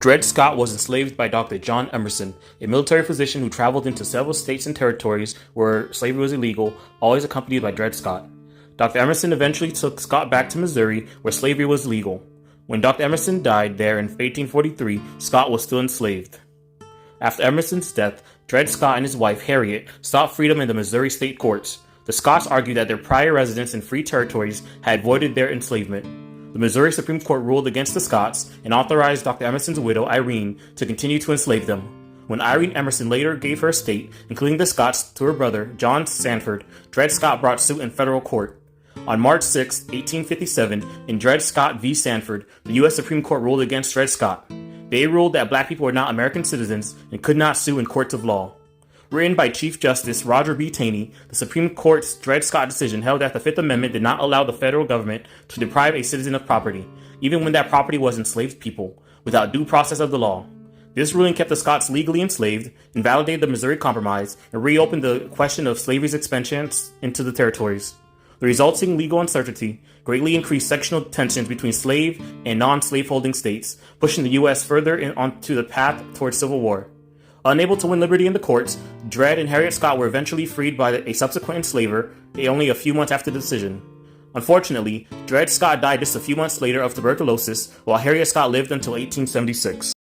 Dred Scott was enslaved by Dr. John Emerson, a military physician who traveled into several states and territories where slavery was illegal, always accompanied by Dred Scott. Dr. Emerson eventually took Scott back to Missouri, where slavery was legal. When Dr. Emerson died there in 1843, Scott was still enslaved. After Emerson's death, Dred Scott and his wife, Harriet, sought freedom in the Missouri state courts. The Scotts argued that their prior residence in free territories had voided their enslavement. The Missouri Supreme Court ruled against the Scotts and authorized Dr. Emerson's widow, Irene, to continue to enslave them. When Irene Emerson later gave her estate, including the Scotts, to her brother, John Sandford, Dred Scott brought suit in federal court. On March 6, 1857, in Dred Scott v. Sandford, the U.S. Supreme Court ruled against Dred Scott. They ruled that black people were not American citizens and could not sue in courts of law. Written by Chief Justice Roger B. Taney, the Supreme Court's Dred Scott decision held that the Fifth Amendment did not allow the federal government to deprive a citizen of property, even when that property was enslaved people, without due process of the law. This ruling kept the Scotts legally enslaved, invalidated the Missouri Compromise, and reopened the question of slavery's expansion into the territories. The resulting legal uncertainty greatly increased sectional tensions between slave and non-slaveholding states, pushing the U.S. further onto the path towards civil war. Unable to win liberty in the courts, Dred and Harriet Scott were eventually freed by a subsequent enslaver only a few months after the decision. Unfortunately, Dred Scott died just a few months later of tuberculosis, while Harriet Scott lived until 1876.